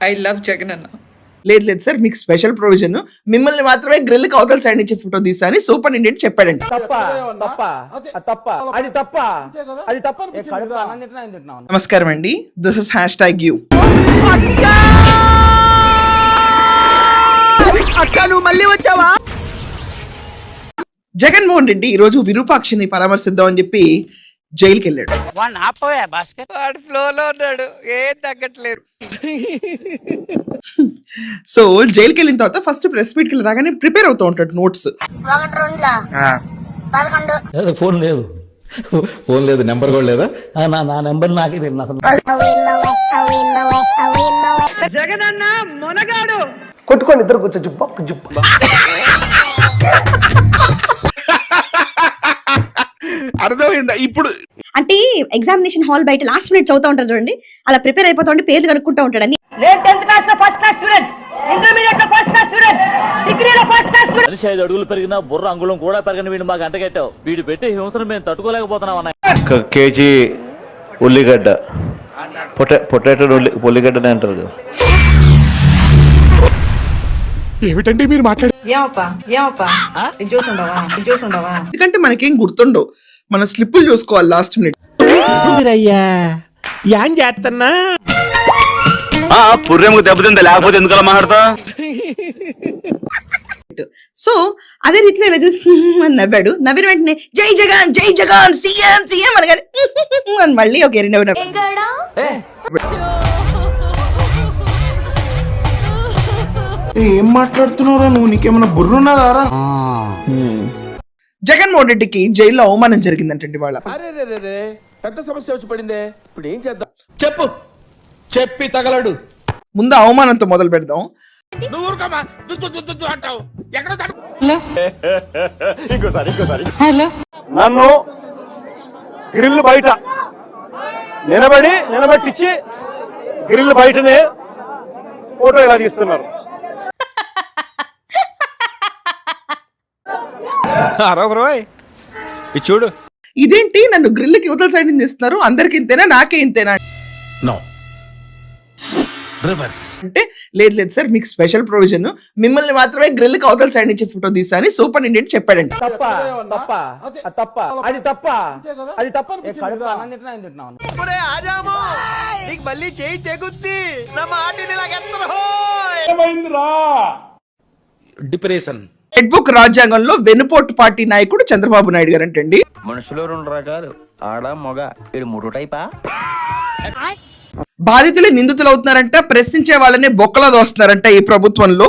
I love Jagan అన్న. లేదు లేదు సార్, మీకు స్పెషల్ ప్రొవిజన్, మిమ్మల్ని మాత్రమే గ్రిల్ కి అవతల సైడ్ నుంచి ఫోటో తీసా అని సూపర్ ఇండియన్ చెప్పాడంట. నమస్కారం అండి, దిస్ ఇస్ #you. మళ్ళీ వచ్చావా? జగన్మోహన్ రెడ్డి ఈ రోజు విరూపాక్షని పరామర్శిద్దాం అని చెప్పి జైలుకి వెళ్ళాడు. వాడు ఫ్లోలో ఉన్నాడు, ఏం తగ్గట్లేదు. సో జైలుకి వెళ్ళిన తర్వాత ఫస్ట్ ప్రెస్ మీట్ కి రాగానే ప్రిపేర్ అవుతూ ఉంటాడు నోట్స్. ఫోన్ లేదు, నెంబర్ కూడా లేదా? నా నెంబర్ నాకే తెలియదు. జగనన్న మొనగాడు. కొట్టుకోండి ఇద్దరు కూర్చో, జుబ్బ జుబ్బ. అర్థమైందా ఇప్పుడు? అంటే ఎగ్జామినేషన్ హాల్ బయట లాస్ట్ మినిట్ చదువుతా ఉంటారు చూడండి, అలా ప్రిపేర్ అయిపోతా ఉంటే పేర్లు కనుక్కుంటా ఉంటాడు. అని మనిషి 5 అడుగులు పెరిగినా బుర్ర అంగుళం కూడా పెరగని వీడు మాకు అంటగట్టావు. వీడు పెట్టి హింసను మేము తట్టుకోలేకపోతున్నాం అన్న. కేజీ ఉల్లిగడ్డ, పొటాటో ఉల్లిగడ్డనే అంటారు కదా. ఏమిటండి మీరు మాట్లాడు? ఎందుకంటే మనకేం గుర్తుండవు, మన స్లిప్పులు చూసుకోవాలి లాస్ట్ మినిట్. పుర్రెముకు దెబ్బతిందా, లేకపోతే ఎందుకలా మాట్లాడతా? సో అదే రీతిలో ఇలా చూసి అని నవ్వాడు. నవ్విన వెంటనే జై జగన్ జై జగన్ సీఎం సీఎం అనగానే అని మళ్ళీ ఒక ఎరి నవ్వు. ఏం మాట్లాడుతున్నావురా నువ్వు? నీకేమన్నా బుర్రున్నదారా? జగన్మోహన్ రెడ్డికి జైల్లో అవమానం జరిగిందంటండి వాళ్ళ. పెద్ద సమస్య వచ్చి పడిందే, ఇప్పుడు ఏం చేద్దాం? చెప్పు, చెప్పి తగలడు. ముందు అవమానంతో మొదలు పెడదాం. నన్ను గ్రిల్ బయట నిలబెట్టించి గ్రిల్ బయటనే ఫోటో ఎలా తీస్తున్నారు? చూడు, ఇదేంటి నన్ను గ్రిల్ కి యువతల సైడ్ నుంచి ఇస్తున్నారు, అందరికి ఇంతేనా నాకే ఇంతేనా అంటే? లేదు లేదు సార్, మీకు స్పెషల్ ప్రొవిజన్, మిమ్మల్ని మాత్రమే గ్రిల్ కి అవతల సైడ్ నుంచి ఫోటో తీసా అని సూపర్ ఇండియన్ చెప్పాడంట. డిప్రెషన్. రెడ్ బుక్ రాజ్యాంగంలో వెనుపోటు పార్టీ నాయకుడు చంద్రబాబు నాయుడు గారు అంటండి. మనుషులు 2 రకాలు, ఆడ మగ. ఇది 3 టైపా? బాధితులే నిందితులు అవుతున్నారంట, ప్రశ్నించే వాళ్ళనే బొక్కలా దోస్తున్నారంట ఈ ప్రభుత్వంలో.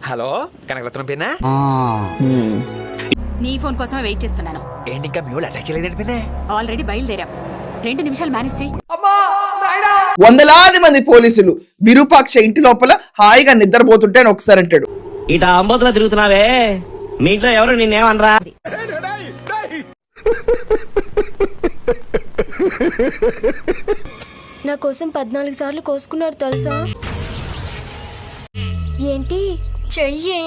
హలో, కనకరత్నం పేనా? నీ ఫోన్ కోసమే వెయిట్ చేస్తున్నాను. ఏంటి ఇంకా మ్యూల్ అటాక్ చేయలేదండి పేనే? ఆల్రెడీ బయలుదేరాం, 2 నిమిషాలు మేనేజ్ చేయి. వందలాది మంది పోలీసులు విరూపాక్ష ఇంటి లోపల హాయిగా నిద్రపోతుంటే అని ఒకసారి అంటాడు. ఇట అంబోతులా తిరుగుతున్నావే, మీ ఇంట్లో ఎవరు నిన్నేమనరా? నా కోసం 14 సార్లు కోసుకున్నారు తెలుసా? ఏంటి చెయ్యి?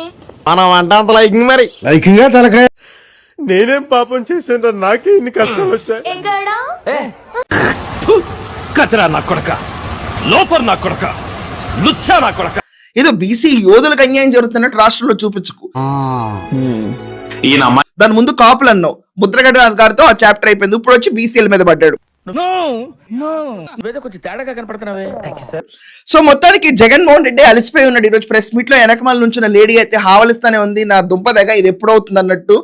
మనం అంటే అంత లైకింగ్, మరి లైకింగ్ తలకాయ. నేనేం పాపం చేశాను, నాకే ఇన్ని కష్టాలు వచ్చాయి. కచరా నా కొడక, లోఫర్ నా కొడక, లుచ్చా నా కొడక. ఏదో బీసీ యోధులకు అన్యాయం జరుగుతున్నట్టు రాష్ట్రంలో చూపించుకు. దాని ముందు కాపులు అన్నావు, ముద్రగడ్డ గారితో ఆ చాప్టర్ అయిపోయింది. ఇప్పుడు వచ్చి బీసీల మీద పడ్డాడు. కొంచెం తేడాగా కనపడుతున్నావే. సో మొత్తానికి జగన్మోహన్ రెడ్డి అలసిపోయి ఉన్నాడు. ఈరోజు ప్రెస్ మీట్ లో వెనకమాల నుంచిన లేడీ అయితే హావలిస్తానే ఉంది, నా దుంపదగ ఇది ఎప్పుడవుతుంది అన్నట్టు.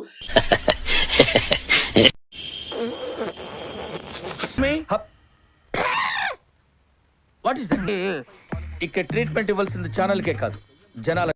ఇక్కడ ట్రీట్మెంట్ ఇవ్వాల్సింది ఛానల్కే కాదు, జనాల.